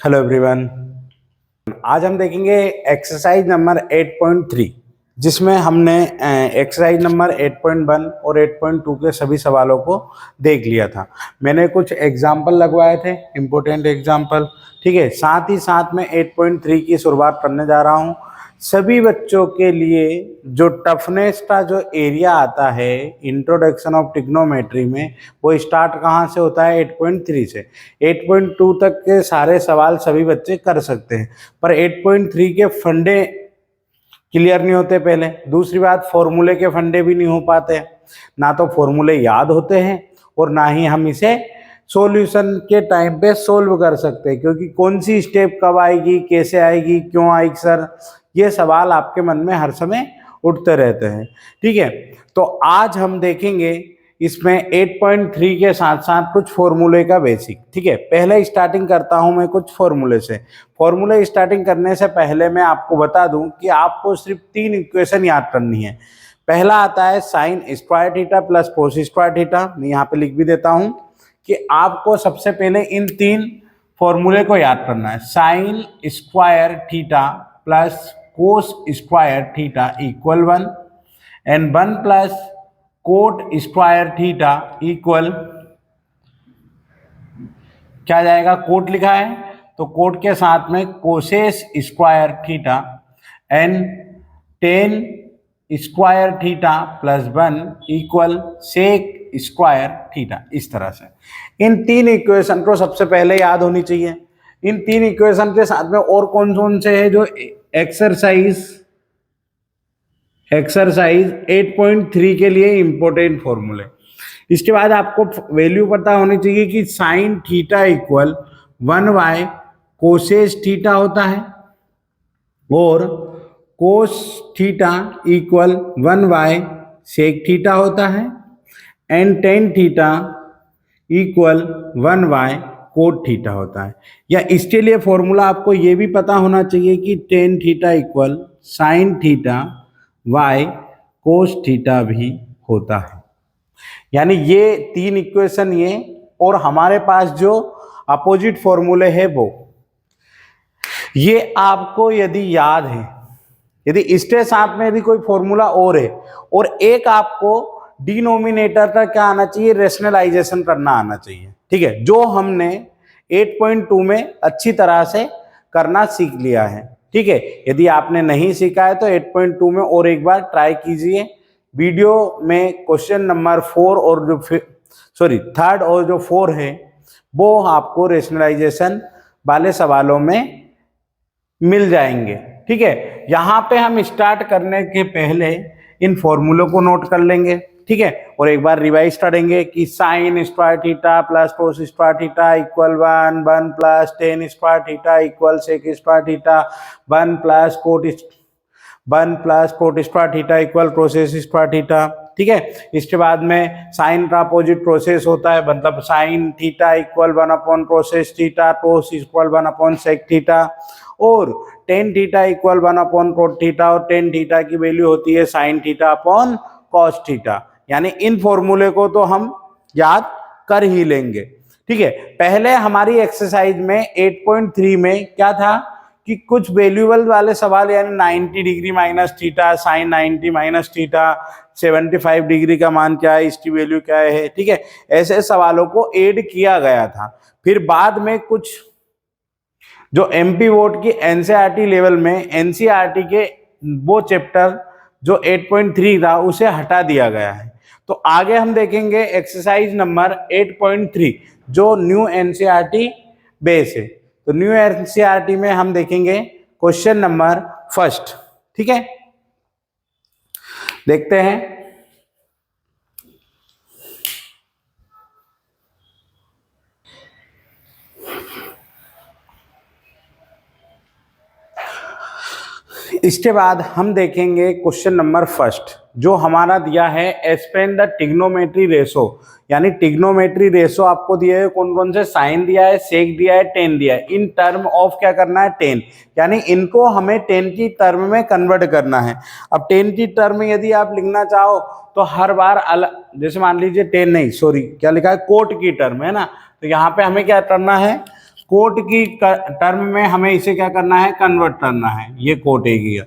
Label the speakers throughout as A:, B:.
A: Hello everyone. आज हम देखेंगे एक्सरसाइज नंबर 8.3 जिसमें हमने एक्सरसाइज नंबर 8.1 और 8.2 के सभी सवालों को देख लिया था। मैंने कुछ एग्जाम्पल लगवाए थे, इम्पोर्टेंट एग्जाम्पल। ठीक है, साथ ही साथ में 8.3 की शुरुआत करने जा रहा हूँ। सभी बच्चों के लिए जो टफनेस का जो एरिया आता है इंट्रोडक्शन ऑफ ट्रिग्नोमेट्री में, वो स्टार्ट कहाँ से होता है? 8.3 से। 8.2 तक के सारे सवाल सभी बच्चे कर सकते हैं, पर 8.3 के फंडे क्लियर नहीं होते पहले। दूसरी बात, फॉर्मूले के फंडे भी नहीं हो पाते, ना तो फॉर्मूले याद होते हैं और ना ही हम इसे सॉल्यूशन के टाइम पे सोल्व कर सकते हैं, क्योंकि कौन सी स्टेप कब आएगी, कैसे आएगी, क्यों आएगी सर, ये सवाल आपके मन में हर समय उठते रहते हैं। ठीक है, तो आज हम देखेंगे इसमें 8.3 के साथ साथ कुछ फॉर्मूले का बेसिक। ठीक है, पहले स्टार्टिंग करता हूं मैं कुछ फॉर्मूले से। फॉर्मूले स्टार्टिंग करने से पहले मैं आपको बता दूं कि आपको सिर्फ 3 इक्वेशन याद करनी है। पहला आता है sign square theta plus cos square theta. मैं यहाँ पे लिख भी देता हूं कि आपको सबसे पहले इन 3 फॉर्मूले को याद करना है। Sign square theta plus cos square theta equal 1 and 1 plus cot square theta equal क्या जाएगा? कोट लिखा है तो कोट के साथ में cosec square theta and tan square theta plus 1 equal sec square theta. इस तरह से इन 3 इक्वेशन को सबसे पहले याद होनी चाहिए। इन 3 इक्वेशन के साथ में और कौन से है जो एक्सरसाइज 8.3 के लिए इंपॉर्टेंट फॉर्मूले। इसके बाद आपको वैल्यू पता होनी चाहिए कि sine theta equal 1 cosec theta होता है और cos theta equal 1 sec theta होता है and tan theta equal 1 cot theta होता है। या इसके लिए फॉर्मूला आपको ये भी पता होना चाहिए कि ten theta equal sine theta y cos theta भी होता है। यानी ये 3 इक्वेशन ये, और हमारे पास जो अपोजिट फॉर्मूले है वो, ये आपको यदि याद है, यदि इसके साथ में यदि कोई फॉर्मूला और है और एक आपको डिनोमिनेटर का क्या आना चाहिए? रेशनलाइजेशन करना आना चाहिए। ठीक है, जो हमने 8.2 में अच्छी तरह से करना सीख लिया है। ठीक है, यदि आपने नहीं सीखा है तो 8.2 में और एक बार ट्राई कीजिए। वीडियो में क्वेश्चन नंबर 4 और जो थर्ड और जो 4 है वो आपको रेशनलाइजेशन वाले सवालों में मिल जाएंगे। ठीक है, यहाँ पे हम स्टार्ट करने के पहले इन फॉर्मूलों को नोट कर लेंगे। ठीक है, और एक बार रिवाइज करेंगे कि sine square theta plus cos square theta equal 1 plus tan square theta equal sec square theta 1 plus cot square theta equal cosec square theta. ठीक है, इसके बाद में साइन का अपोजिट प्रोसेस होता है, मतलब sine theta equal 1 upon cosec theta, cos equal 1 upon sec theta, और tan theta equal 1 upon cot theta, और टेन थीटा की वैल्यू होती है sine theta upon cos theta. यानी इन फॉर्मूले को तो हम याद कर ही लेंगे। ठीक है, पहले हमारी एक्सरसाइज में 8.3 में क्या था कि कुछ वैल्यूएबल वाले सवाल, यानी 90 degree minus theta, sine 90 minus theta, 75 degree का मान क्या है, इसकी वैल्यू क्या है। ठीक है, ऐसे सवालों को ऐड किया गया था। फिर बाद में कुछ जो एमपी बोर्ड की एनसीईआरटी लेवल में एनसीईआरटी के वो चैप्टर जो 8.3 था उसे हटा दिया गया है। तो आगे हम देखेंगे एक्सरसाइज नंबर 8.3 जो न्यू एनसीईआरटी बेस है। तो न्यू एनसीईआरटी में हम देखेंगे क्वेश्चन नंबर 1। ठीक है, देखते हैं। इसके बाद हम देखेंगे क्वेश्चन नंबर 1 जो हमारा दिया है एक्सप्लेन द ट्रिग्नोमेट्री रेशो। यानी ट्रिग्नोमेट्री रेशो आपको दिया है, कौन कौन से साइन दिया है, सेक दिया है, टेन दिया है। इन टर्म ऑफ क्या करना है? टेन। यानी इनको हमें टेन की टर्म में कन्वर्ट करना है। अब टेन की टर्म में यदि आप लिखना चाहो तो हर बार अलग, जैसे मान लीजिए टेन नहीं, सॉरी क्या लिखा है, कोट की टर्म है ना, तो यहाँ पे हमें क्या करना है? कोट की टर्म में हमें इसे क्या करना है, कन्वर्ट करना है, ये कोट ए की।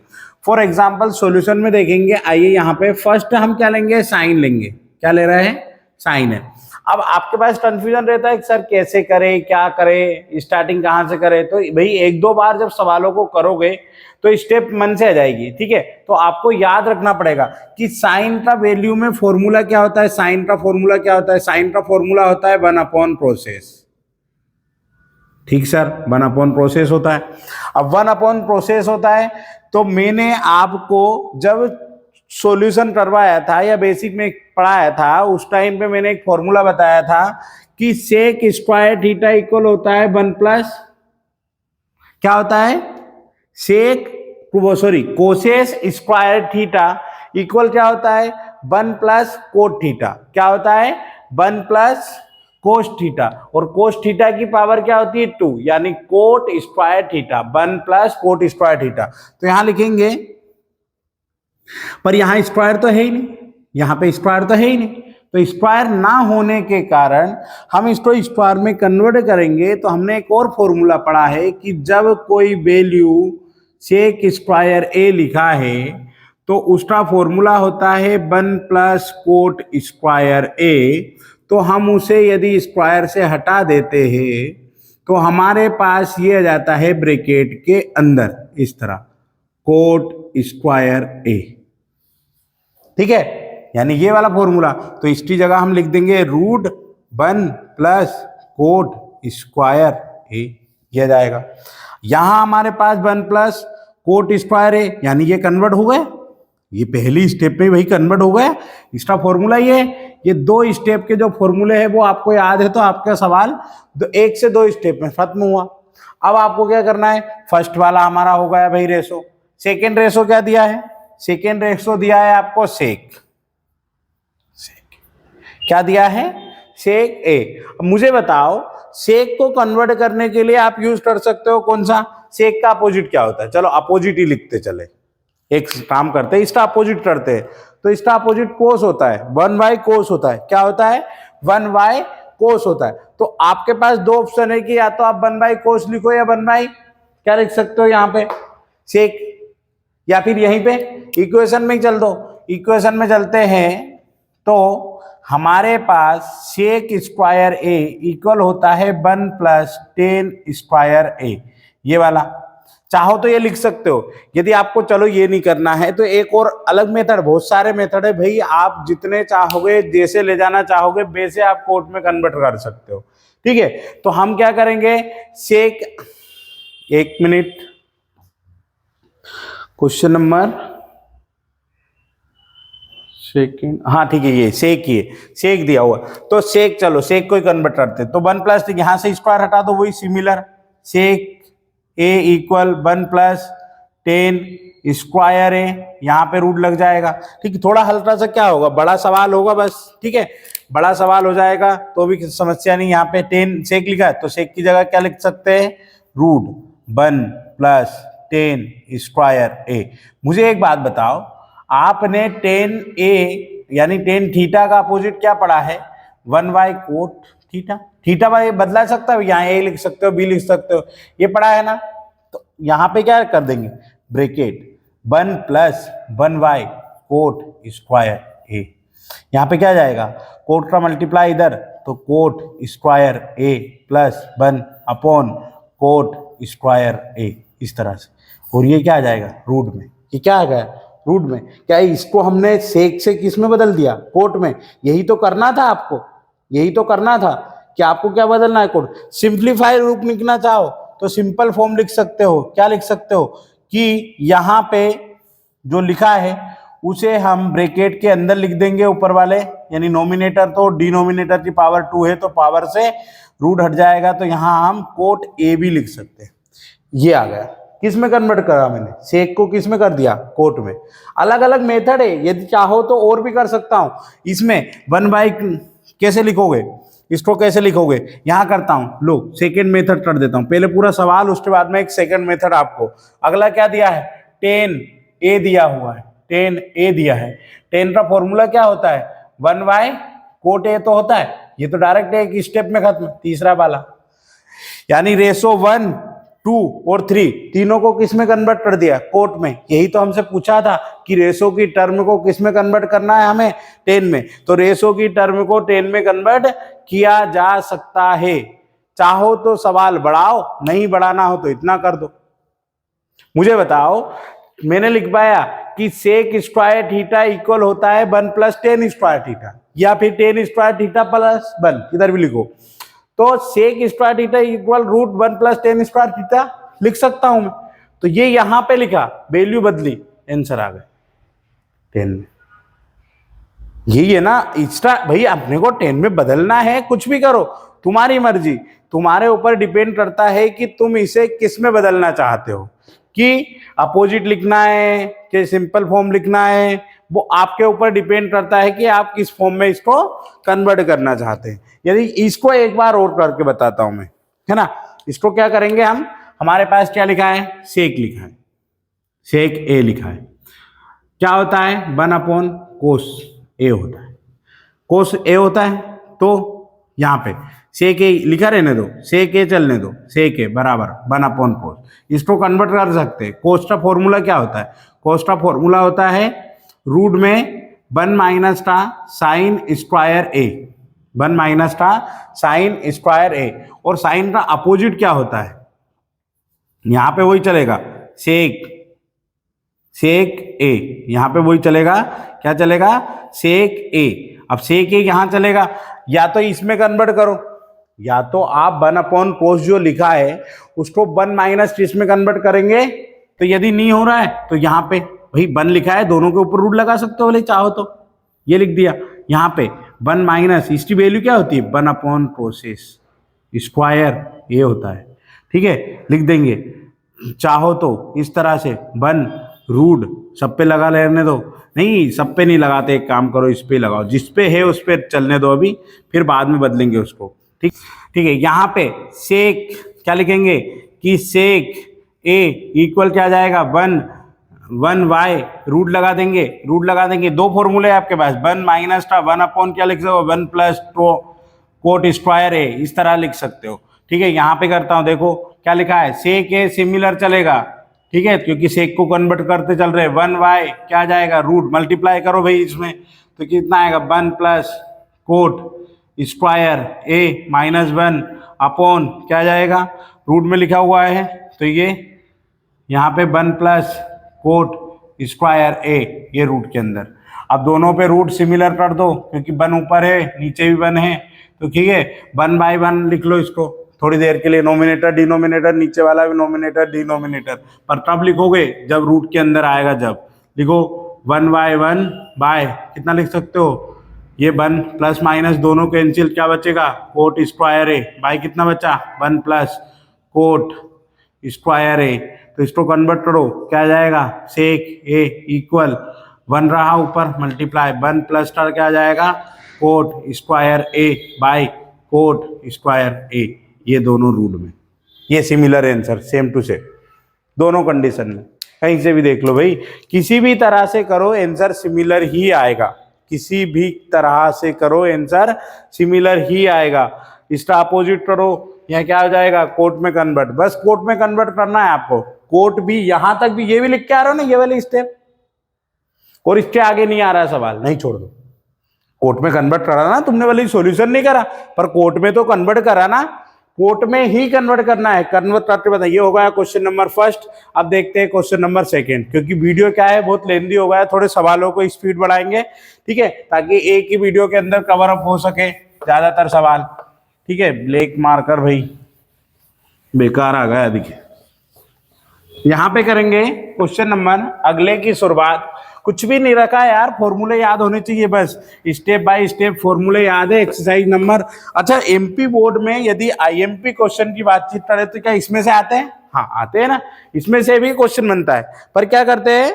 A: फॉर एग्जाम्पल सॉल्यूशन में देखेंगे, आइए यहाँ पे फर्स्ट हम क्या लेंगे, साइन लेंगे। क्या ले रहे हैं, साइन है। अब आपके पास कंफ्यूजन रहता है कि सर कैसे करें, क्या करें, स्टार्टिंग कहाँ से करें। तो भाई एक दो बार जब सवालों को करोगे तो स्टेप मन से आ जाएगी, ठीक है। तो आपको याद रखना पड़ेगा कि साइन का वैल्यू में फॉर्मूला क्या होता है, साइन का फॉर्मूला क्या होता है, साइन का फॉर्मूला होता है 1 प्रोसेस। ठीक सर, 1 प्रोसेस होता है। अब 1 प्रोसेस होता है तो मैंने आपको जब सॉल्यूशन करवाया था या बेसिक में पढ़ाया था उस टाइम पे मैंने एक फॉर्मूला बताया था कि सेक स्क्वायर थीटा इक्वल होता है 1 प्लस क्या होता है, कोसेस स्क्वायर थीटा इक्वल क्या होता है, 1 प्लस कोट थीटा। क्या होता है, 1 प्लस कोस थीटा, और कोस थीटा की पावर क्या होती है 2, यानी coat square theta, 1 plus cot square theta. तो यहां लिखेंगे, पर यहां स्क्वायर तो है ही नहीं, यहां पे स्क्वायर तो है ही नहीं। तो स्क्वायर ना होने के कारण हम इसको स्क्वायर में कन्वर्ट करेंगे। तो हमने एक और फॉर्मूला पढ़ा है कि जब कोई वैल्यू सेक स्क्वायर ए लिखा है तो उसका फॉर्मूला होता है 1 प्लस कोट स्क्वायर ए। तो हम उसे यदि स्क्वायर से हटा देते हैं तो हमारे पास ये आ जाता है ब्रैकेट के अंदर इस तरह, कोट स्क्वायर ए। ठीक है, यानी ये वाला फॉर्मूला। तो इसकी जगह हम लिख देंगे √1 प्लस कोट स्क्वायर ए, ये जाएगा। यहां हमारे पास 1 प्लस कोट स्क्वायर ए, यानी ये कन्वर्ट हो गए, ये पहली स्टेप में वही कन्वर्ट हो गया। इसका फॉर्मूला ये 2 स्टेप के जो फॉर्मूले हैं वो आपको याद है तो आपका सवाल 1 से 2 स्टेप में खत्म हुआ। अब आपको क्या करना है, फर्स्ट वाला हमारा हो गया भाई रेशो। सेकेंड रेशो क्या दिया है, सेकेंड रेशो दिया है आपको सेक, क्या दिया है, सेक ए। मुझे बताओ सेक को कन्वर्ट करने के लिए आप यूज कर सकते हो कौन सा, सेक का अपोजिट क्या होता है, चलो अपोजिट ही लिखते चले। एक काम करते हैं, इसका अपोजिट करते हैं। तो इसका अपोजिट कोस होता है, 1 कोस होता है। क्या होता है, 1 कोस होता है। तो आपके पास 2 ऑप्शन है कि या तो आप 1 कोस लिखो या 1 क्या लिख सकते हो यहाँ पे सेक, या फिर यहीं पे इक्वेशन में चल दो। इक्वेशन में चलते हैं तो हमारे पास सेक स्क्वायर ए इक्वल होता है 1 प्लस 10 स्क्वायर ए, ये वाला। चाहो तो ये लिख सकते हो, यदि आपको चलो ये नहीं करना है तो एक और अलग मेथड, बहुत सारे मेथड है भाई, आप जितने चाहोगे जैसे ले जाना चाहोगे वैसे आप कोट में कन्वर्ट कर सकते हो। ठीक है, तो हम क्या करेंगे, सेक, 1 मिनट, क्वेश्चन नंबर सेकेंड, हाँ ठीक है, ये सेक ही है, सेक दिया हुआ। तो सेक, चलो सेक को ही कन्वर्ट करते। तो 1 प्लस यहां से स्क्वायर हटा दो, वही सिमिलर, सेक ए इक्वल 1 प्लस 10 स्क्वायर ए, यहाँ पे रूट लग जाएगा। ठीक है, थोड़ा हल्का सा क्या होगा, बड़ा सवाल होगा बस, ठीक है, बड़ा सवाल हो जाएगा तो भी समस्या नहीं। यहाँ पे 10 सेक लिखा है तो सेक की जगह क्या लिख सकते हैं, √1 प्लस 10 स्क्वायर ए। मुझे एक बात बताओ, आपने 10 ए यानी 10 थीटा का अपोजिट क्या पढ़ा है, 1 कोट थीटा। थीटा भाई बदला सकता है, यहाँ ए लिख सकते हो, बी लिख सकते हो, ये पढ़ा है ना। तो यहाँ पे क्या कर देंगे, ब्रैकेट 1 प्लस 1 कोट स्क्वायर ए। यहाँ पे क्या जाएगा, कोट का मल्टीप्लाई इधर, तो कोट स्क्वायर ए प्लस 1 अपॉन कोट स्क्वायर ए, इस तरह से। और ये क्या आ जाएगा, रूट में, ये क्या आ गया रूट में। क्या इसको हमने सेक से किस में बदल दिया, कोट में। यही तो करना था आपको, यही तो करना था कि आपको क्या बदलना है, कोट। सिंप्लीफाई रूप लिखना चाहो तो सिंपल फॉर्म लिख सकते हो। क्या लिख सकते हो कि यहाँ पे जो लिखा है उसे हम ब्रैकेट के अंदर लिख देंगे ऊपर वाले, यानी नोमिनेटर तो डिनोमिनेटर की पावर 2 है तो पावर से रूट हट जाएगा, तो यहाँ हम कोट ए भी लिख सकते हैं। ये आ गया, किस में कन्वर्ट करा मैंने, सेक को किस में कर दिया, कोट में। अलग अलग मेथड है, यदि चाहो तो और भी कर सकता हूं। इसमें 1 कैसे लिखोगे, इसको कैसे लिखोगे, यहां करता हूं, लो सेकेंड मेथड कर देता हूं, पहले पूरा सवाल उसके बाद में एक सेकेंड मेथड आपको। अगला क्या दिया है, 10 ए दिया हुआ है, 10 ए दिया है। 10 का फॉर्मूला क्या होता है, 1 कोट ए तो होता है, ये तो डायरेक्ट एक स्टेप में खत्म। तीसरा वाला यानी रेशो 1, 2 और 3 तीनों को किस में कन्वर्ट कर दिया? कोट में। यही तो हमसे पूछा था कि रेशो की टर्म को किस में कन्वर्ट करना है हमें? 10 में। तो रेशो की टर्म को 10 में कन्वर्ट किया जा सकता है। चाहो तो सवाल बढ़ाओ, नहीं बढ़ाना हो तो इतना कर दो। मुझे बताओ, मैंने लिख पाया कि सेक स्क्वायर थीटा इक्वल होता है 1 प्लस टेन स्क्वायर थीटा, या फिर टेन स्क्वायर थीटा प्लस 1, इधर भी लिखो। तो sec square theta equal root 1 plus tan square theta लिख सकता हूं मैं। तो ये यहां पे लिखा, वैल्यू बदली, आंसर आ गए 10 में। यही है ना एक्स्ट्रा भाई, अपने को 10 में बदलना है, कुछ भी करो, तुम्हारी मर्जी, तुम्हारे ऊपर डिपेंड करता है कि तुम इसे किस में बदलना चाहते हो, कि अपोजिट लिखना है कि सिंपल फॉर्म लिखना है, वो आपके ऊपर डिपेंड करता है कि आप किस फॉर्म में इसको कन्वर्ट करना चाहते हैं। यदि इसको एक बार और करके बताता हूं मैं, है ना। इसको क्या करेंगे हम, हमारे पास क्या लिखा है? सेक लिखा है, सेक ए लिखा है। क्या होता है? 1 अपॉन कोस ए होता है, कोस ए होता है। तो यहाँ पे सेक ए लिखा रहने दो, सेक ए चलने दो, सेक ए बराबर 1 अपॉन कोस। इसको कन्वर्ट कर सकते हैं। कोस का फॉर्मूला क्या होता है? कोस का फॉर्मूला होता है रूट में 1 माइनस का साइन स्क्वायर ए, 1 माइनस का साइन स्क्वायर ए। और साइन का अपोजिट क्या होता है? यहां पे वही चलेगा, सेक, सेक ए, यहां पे वही चलेगा। क्या चलेगा? सेक ए। अब सेक ए यहां चलेगा, या तो इसमें कन्वर्ट करो, या तो आप 1 अपॉन कोस जो लिखा है उसको 1 माइनस इसमें कन्वर्ट करेंगे। तो यदि नहीं हो रहा है तो यहाँ पे भाई 1 लिखा है, दोनों के ऊपर रूट लगा सकते हो भले चाहो तो, ये लिख दिया। यहाँ पे 1 माइनस इसकी वैल्यू क्या होती है? 1 अपॉन कोसेस स्क्वायर ये होता है, ठीक है, लिख देंगे। चाहो तो इस तरह से 1 रूट सब पे लगा लेने दो, नहीं सब पे नहीं लगाते, एक काम करो इस पे लगाओ, जिस पे है उस पे चलने दो अभी, फिर बाद में बदलेंगे उसको, ठीक ठीक है। यहाँ पे सेक क्या लिखेंगे कि सेक ए इक्वल क्या जाएगा? 1 वाई, रूट लगा देंगे, रूट लगा देंगे। दो फॉर्मूले आपके पास, 1 माइनस का 1 अपॉन क्या लिख सकते हो? 1 प्लस कोट स्क्वायर ए, इस तरह लिख सकते हो, ठीक है। यहाँ पे करता हूँ, देखो क्या लिखा है? सेक ए सिमिलर चलेगा, ठीक है, क्योंकि सेक को कन्वर्ट करते चल रहे। 1 वाई क्या जाएगा? रूट, मल्टीप्लाई करो भाई इसमें, तो कितना आएगा? 1 प्लस कोट स्क्वायर ए माइनस 1 अपॉन क्या जाएगा? रूट में लिखा हुआ है, तो ये यहाँ पे 1 प्लस कोट स्क्वायर ए, ये रूट के अंदर। अब दोनों पे रूट सिमिलर कर दो, क्योंकि 1 ऊपर है नीचे भी 1 है, तो ठीक है 1/1 लिख लो इसको थोड़ी देर के लिए, नोमिनेटर डिनोमिनेटर, नीचे वाला भी नोमिनेटर डिनोमिनेटर। पर तब लिखोगे जब रूट के अंदर आएगा, जब लिखो 1/1 बाय कितना लिख सकते हो? ये 1 प्लस माइनस दोनों कैंसिल, क्या बचेगा? कोट स्क्वायर ए बाय कितना बचा? 1 प्लस कोट स्क्वायर ए। तो इसको कन्वर्ट करो, क्या जाएगा? सेक ए इक्वल 1 रहा ऊपर, मल्टीप्लाई 1 प्लस का क्या जाएगा? Cot square A by cot square A. ये दोनों रूट में, ये similar answer, same to same दोनों कंडीशन में। कहीं से भी देख लो भाई, किसी भी तरह से करो आंसर सिमिलर ही आएगा, किसी भी तरह से करो आंसर सिमिलर ही आएगा। इसका अपोजिट करो, यहाँ क्या हो जाएगा? कोट में कन्वर्ट, बस कोट में कन्वर्ट करना है आपको। कोट भी यहां तक भी ये भी लिख के आ रहा हो ना, ये वाले स्टेप, और इसके आगे नहीं आ रहा सवाल, नहीं छोड़ दो। कोट में कन्वर्ट करा ना तुमने, वाली सॉल्यूशन नहीं करा, पर कोट में तो कन्वर्ट करा ना, कोट में ही कन्वर्ट करना है। कन्वर्ट करके बताइए, हो गया क्वेश्चन नंबर फर्स्ट। अब देखते हैं क्वेश्चन नंबर सेकंड, क्योंकि वीडियो क्या है बहुत लेंदी हो गया, थोड़े सवालों को स्पीड बढ़ाएंगे, ठीक है, ताकि एक ही वीडियो के अंदर कवर अप हो सके ज्यादातर सवाल, ठीक है। ब्लैक मार्कर भाई बेकार आ गया, देखिए यहां पे करेंगे क्वेश्चन नंबर, अगले की शुरुआत कुछ भी नहीं रखा है यार, फॉर्मूले याद होने चाहिए बस, स्टेप बाय स्टेप फॉर्मूले याद है। एक्सरसाइज नंबर, अच्छा एमपी बोर्ड में यदि आईएमपी क्वेश्चन की बातचीत करें तो क्या इसमें से आते हैं? हाँ आते हैं ना, इसमें से भी क्वेश्चन बनता है, पर क्या करते हैं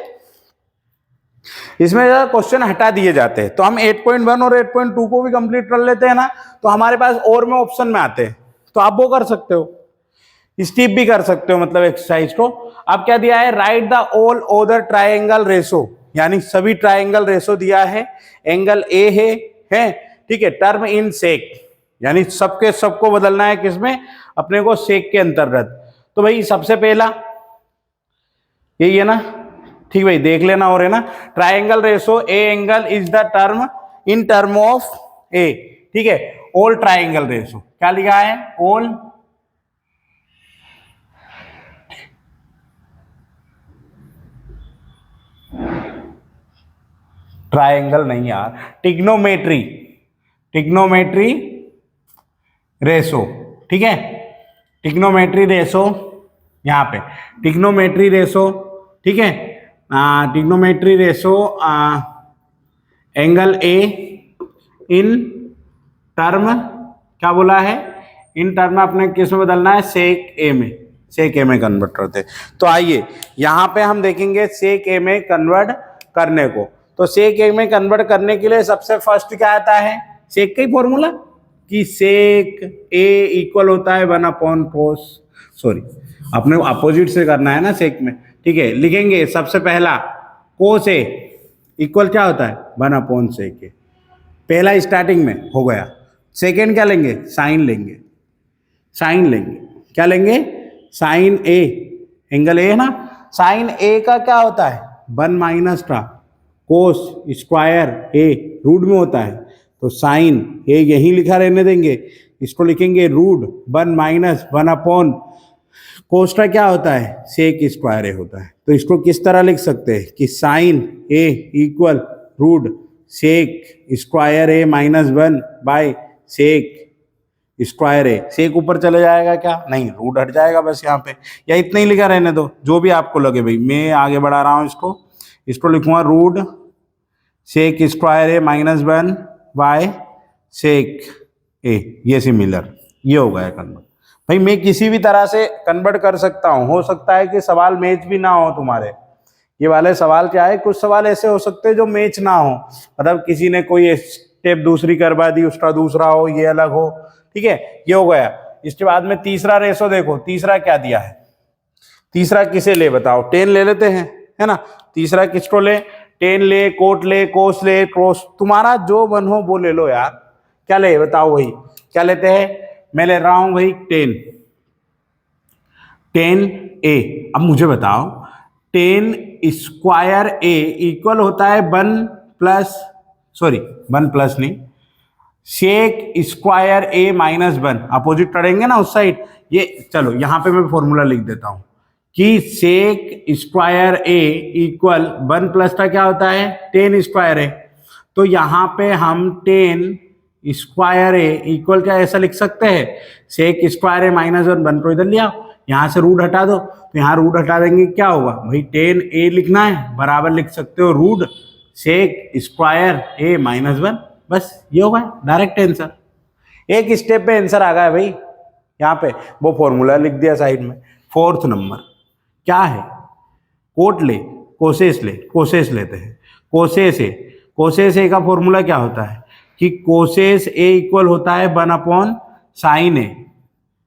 A: इसमें क्वेश्चन हटा दिए जाते हैं। तो हम 8.1 और 8.2 को भी कंप्लीट कर लेते हैं ना, तो हमारे पास और में ऑप्शन में आते हैं, तो आप वो कर सकते हो, स्टीप भी कर सकते हो, मतलब एक्सरसाइज को। अब क्या दिया है? Right the all other triangle ratio, यानी सभी ट्राइंगल रेशो दिया है, एंगल ए है ठीक है, टर्म इन सेक, यानी सबके सबको बदलना है किसमें, अपने को सेक के अंतर्गत। तो भाई सबसे पहला यही है ना, ठीक भाई देख लेना और है ना, triangle ratio a angle is the term in term of a, ठीक है, ऑल ट्राइंगल रेशो, क्या लिखा है, ऑल ट्राइंगल नहीं यार, टिग्नोमेट्री, टिग्नोमेट्री रेशो, ठीक है, टिग्नोमेट्री रेशो, यहाँ पे टिग्नोमेट्री रेशो, ठीक है, trigonometry ratio angle A in term, क्या बोला है, इन टर्म अपने किस में बदलना है, सेक ए में, सेक ए में कन्वर्ट करते। तो आइए यहाँ पे हम देखेंगे सेक ए में कन्वर्ट करने को। तो सेक ए में कन्वर्ट करने के लिए सबसे फर्स्ट क्या आता है, सेक का ही फॉर्मूला कि सेक ए इक्वल होता है 1/cos, सॉरी अपने अपोजिट से करना है ना सेक में, ठीक है, लिखेंगे सबसे पहला कोस ए इक्वल क्या होता है 1/sec ए, पहला स्टार्टिंग में हो गया। सेकेंड क्या लेंगे, साइन लेंगे, साइन लेंगे, क्या लेंगे, साइन ए, एंगल ए है ना, साइन ए का क्या होता है 1 - कोस स्क्वायर ए, रूट में होता है, तो साइन ए यहीं लिखा रहने देंगे, इसको लिखेंगे रूट 1 - कोस्टा क्या होता है सेक स्क्वायर ए होता है। तो इसको किस तरह लिख सकते हैं कि साइन ए इक्वल रूट सेक स्क्वायर ए -1 सेक स्क्वायर ए, सेक ऊपर चले जाएगा क्या, नहीं रूट हट जाएगा बस यहाँ पे, या इतना ही लिखा रहने दो जो भी आपको लगे भाई, मैं आगे बढ़ा रहा हूँ इसको लिखूंगा रूट सेक स्क्वायर ए -1 सेक ए, ये सिमिलर, ये हो गया कन्वर्ट। भाई मैं किसी भी तरह से कन्वर्ट कर सकता हूँ, हो सकता है कि सवाल मैच भी ना हो तुम्हारे, ये वाले सवाल क्या है, कुछ सवाल ऐसे हो सकते हैं जो मैच ना हो, मतलब किसी ने कोई स्टेप दूसरी करवा दी उसका दूसरा हो, ये अलग हो, ठीक है, ये हो गया। इसके बाद में तीसरा रेशो देखो, तीसरा क्या दिया है, तीसरा किसे ले बताओ, टेन ले लेते हैं, है ना, तीसरा किसको ले, टेन ले, कोट ले, कोस ले, क्रॉस, तुम्हारा जो मन हो वो ले लो यार, क्या ले बताओ, वही क्या लेते हैं, मैं ले रहा हूं भाई टेन, टेन ए। अब मुझे बताओ टेन स्क्वायर ए इक्वल होता है 1 नहीं, सेक स्क्वायर ए -1, अपोजिट करेंगे ना उस साइड, ये चलो यहाँ पे मैं फॉर्मूला लिख देता हूं कि सेक स्क्वायर ए इक्वल 1 का क्या होता है टेन स्क्वायर ए, तो यहाँ पे हम टेन स्क्वायर ए इक्वल क्या ऐसा लिख सकते हैं, सेक स्क्वायर ए -1 को इधर लिया, यहाँ से रूट हटा दो, तो यहाँ रूट हटा देंगे क्या होगा भाई, टेन ए लिखना है बराबर लिख सकते हो रूट सेक स्क्वायर ए -1, बस ये होगा डायरेक्ट आंसर, एक स्टेप पे आंसर आ गया भाई, यहाँ पे वो फॉर्मूला लिख दिया साइड में। फोर्थ नंबर क्या है, कोट ले, कोसेस ले, कोसेस लेते हैं, कोसेस ए का फॉर्मूला क्या होता है कि कोसेस ए इक्वल होता है 1/sin ए,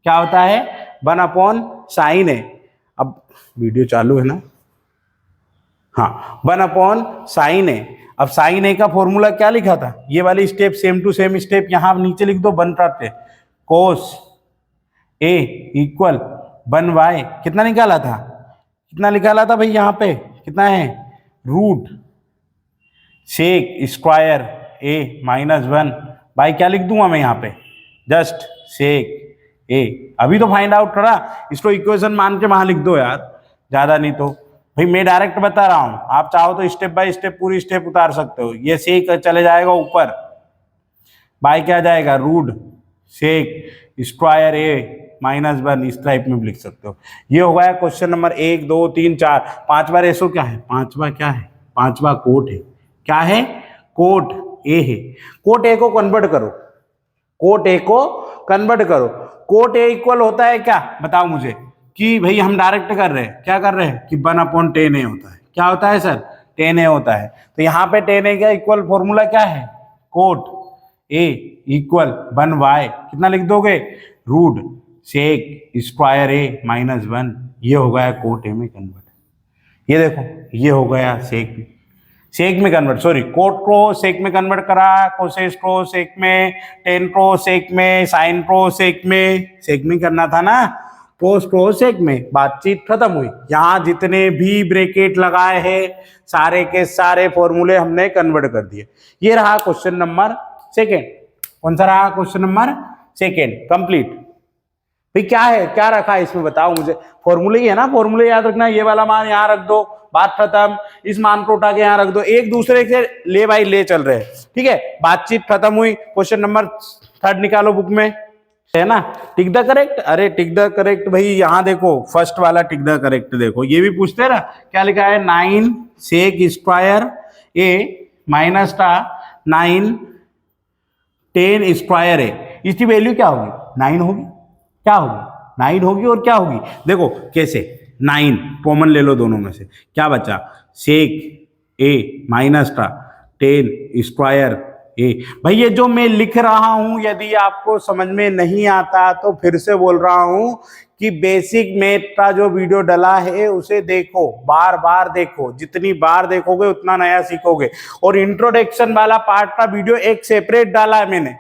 A: क्या होता है 1/sin ए, अब वीडियो चालू है ना, हाँ 1/sin ए। अब साइन ए का फॉर्मूला क्या लिखा था, ये वाली step same to same step यहाँ नीचे लिख दो, बन पाते, कोस ए इक्वल 1y, कितना निकाला था, कितना निकाला था भाई, यहाँ पे कितना है रूट सेक स्क्वायर ए -1 भाई, क्या लिख दूंगा मैं यहाँ पे जस्ट सेक ए, अभी तो फाइंड आउट करा, इसको इक्वेशन मान के वहां लिख दो यार, ज्यादा नहीं तो भाई मैं डायरेक्ट बता रहा हूं, आप चाहो तो स्टेप बाय स्टेप पूरी स्टेप उतार सकते हो, ये सेक चले जाएगा ऊपर, बाय क्या जाएगा रूट सेक स्क्वायर ए -1, इस टाइप में भी लिख सकते हो। ये हो गया क्वेश्चन नंबर 1 2 3 4। पांचवा रेशो क्या है, पांचवा क्या है, पांचवा कोट है, क्या है कोट ए है, कोट ए को कन्वर्ट करो, कोट ए को कन्वर्ट करो, कोट ए इक्वल होता है क्या बताओ मुझे, कि भाई हम डायरेक्ट कर रहे हैं, क्या कर रहे हैं कि 1/10 ए होता है, क्या होता है सर 10 ए होता है, तो यहाँ पे 10 ए का इक्वल फॉर्मूला क्या है, कोट ए इक्वल 1y, कितना लिख दोगे रूट सेक स्क्वायर ए -1, ये हो गया कोट ए में कन्वर्ट, ये देखो ये हो गया सेक सेक में कन्वर्ट, सॉरी, कोट को सेक में कन्वर्ट करा, कोसेस को सेक में, टेन को सेक में, साइन को सेक में करना था ना, कोस को सेक में, बातचीत खत्म हुई। यहां जितने भी ब्रैकेट लगाए हैं सारे के सारे फॉर्मूले हमने कन्वर्ट कर दिए। ये रहा क्वेश्चन नंबर सेकेंड। कौन सा रहा क्वेश्चन नंबर सेकेंड? कंप्लीट। भाई क्या है, क्या रखा है इसमें बताओ मुझे। फॉर्मूले ही है ना, फॉर्मूले याद रखना। ये वाला मान यहां रख दो, बात खत्म। इस मान को उठा के यहां रख दो, एक दूसरे से ले भाई ले चल रहे हैं, ठीक है, बातचीत खत्म हुई। क्वेश्चन नंबर थर्ड निकालो बुक में, है ना, टिक द करेक्ट। अरे टिक द करेक्ट भाई, यहां देखो फर्स्ट वाला टिक द करेक्ट देखो, ये भी पूछते हैं ना, क्या लिखा है, 9 सेक स्क्वायर ए माइनस का 9 10 स्क्वायर ए, इसकी वैल्यू क्या होगी? 9 होगी। क्या होगी? 9 होगी। और क्या होगी देखो कैसे, 9 कॉमन ले लो दोनों में से, क्या बचा, सेक ए माइनस का 10 स्क्वायर ए। भाई ये जो मैं लिख रहा हूं यदि आपको समझ में नहीं आता तो फिर से बोल रहा हूं कि बेसिक मैथ का जो वीडियो डला है उसे देखो, बार बार देखो, जितनी बार देखोगे उतना नया सीखोगे। और इंट्रोडक्शन वाला पार्ट का वीडियो एक सेपरेट डाला है मैंने,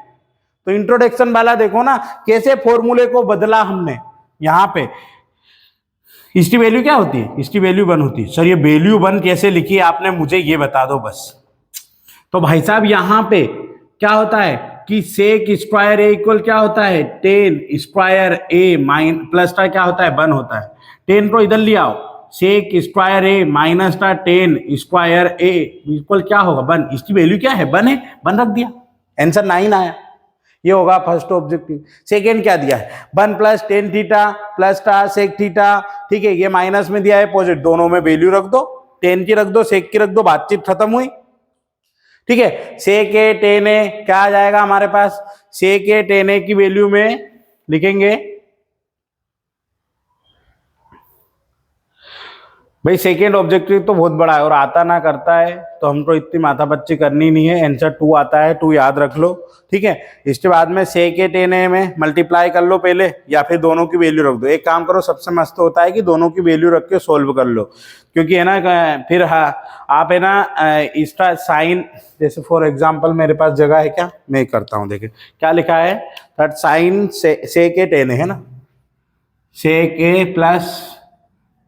A: तो इंट्रोडक्शन वाला देखो ना, कैसे फॉर्मूले को बदला हमने। यहां पे इसकी वैल्यू क्या होती है? इसकी वैल्यू 1 होती है। सर ये वैल्यू 1 कैसे लिखी है आपने, मुझे ये बता दो बस। तो भाई साहब यहां पे क्या होता है कि सेक स्क्वायर ए इक्वल क्या होता है, 10 स्क्वायर ए माइन प्लस का क्या होता है, 1 होता है। 10 को इधर ले आओ, सेक स्क्वायर ए माइनस का 10 स्क्वायर ए इक्वल क्या होगा, 1। इसकी वैल्यू क्या है, 1 है, 1 रख दिया, आंसर 9 आया। ये होगा फर्स्ट ऑब्जेक्टिव। सेकेंड क्या दिया है, 1 प्लस 10 थीटा प्लस का सेक थीटा, ठीक है, ये माइनस में दिया है पॉजिटिव, दोनों में वैल्यू रख दो, 10 की रख दो, सेक की रख दो, बातचीत खत्म हुई, ठीक है। सेक ए 10 ए क्या आ जाएगा हमारे पास, सेक ए 10 ए की वैल्यू में लिखेंगे भाई, सेकेंड ऑब्जेक्टिव तो बहुत बड़ा है और आता ना करता है तो हमको इतनी माथापच्ची करनी नहीं है। आंसर 2 आता है, 2 याद रख लो, ठीक है। इसके बाद में सेक ए 10 ए में मल्टीप्लाई कर लो पहले, या फिर दोनों की वैल्यू रख दो। एक काम करो, सबसे मस्त होता है कि दोनों की वैल्यू रख के सोल्व कर लो, क्योंकि है ना फिर आप है ना इसका साइन, जैसे फॉर एग्जाम्पल मेरे पास जगह है, क्या मैं करता हूँ, देखे क्या लिखा है, दैट साइन सेक ए 10 है ना, सेक ए प्लस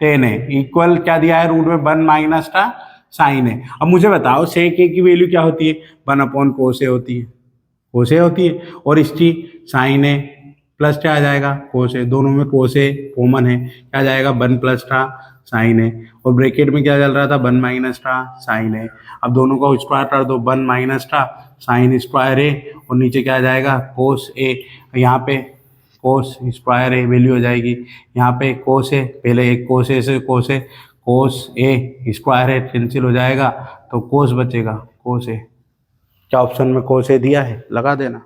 A: 10 है इक्वल क्या दिया है, रूट में 1 माइनस का साइन है। अब मुझे बताओ सेक ए की वैल्यू क्या होती है, 1 अपॉन कोस ए होती है, कोस ए होती है, और इसकी साइन है प्लस क्या आ जाएगा, कोस ए, दोनों में कोस ए कॉमन है, क्या आ जाएगा, 1 प्लस का साइन है, और ब्रैकेट में क्या चल रहा था, 1 माइनस का साइन है। अब दोनों का स्क्वायर कर दो, 1 माइनस का साइन स्क्वायर है, और नीचे क्या आ जाएगा, कोस ए, यहाँ पे कोस स्क्वायर ए वैल्यू हो जाएगी, यहाँ पे कोस ए, पहले एक कोस ए से कोस ए स्क्वायर है कैंसिल हो जाएगा, तो कोस बचेगा, कोस ए। क्या ऑप्शन में कोस ए दिया है, लगा देना।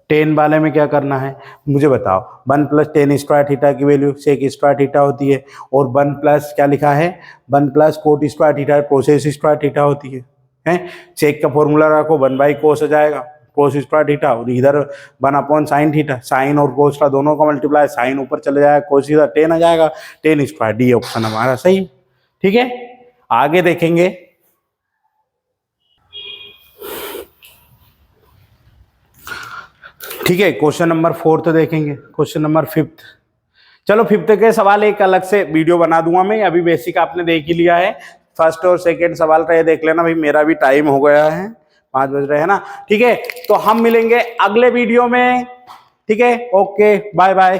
A: 10 वाले में क्या करना है मुझे बताओ, 1 प्लस 10 स्क्वायर थीटा की वैल्यू सेक स्क्वायर थीटा होती है, और 1 प्लस क्या लिखा है, 1 plus cot square theta cosec square theta होती है। सेक का फॉर्मूला रखो, 1 बाई कोस हो जाएगा, कोस स्क्वायर थीटा, और इधर 1 अपॉन साइन थीटा, साइन और कोस का दोनों का मल्टीप्लाई, साइन ऊपर चले जाएगा, कोस इधर 10 आ जाएगा, 10 स्क्वायर, डी ऑप्शन हमारा सही, ठीक है। आगे देखेंगे, ठीक है, क्वेश्चन नंबर 4 देखेंगे, क्वेश्चन नंबर 5। चलो 5 के सवाल एक अलग से वीडियो बना दूंगा मैं, अभी बेसिक आपने देख ही लिया है, फर्स्ट और सेकंड सवाल का ये देख लेना भाई, मेरा भी टाइम हो गया है, 5 बज रहे हैं ना, ठीक है। तो हम मिलेंगे अगले वीडियो में, ठीक है, ओके, बाय बाय।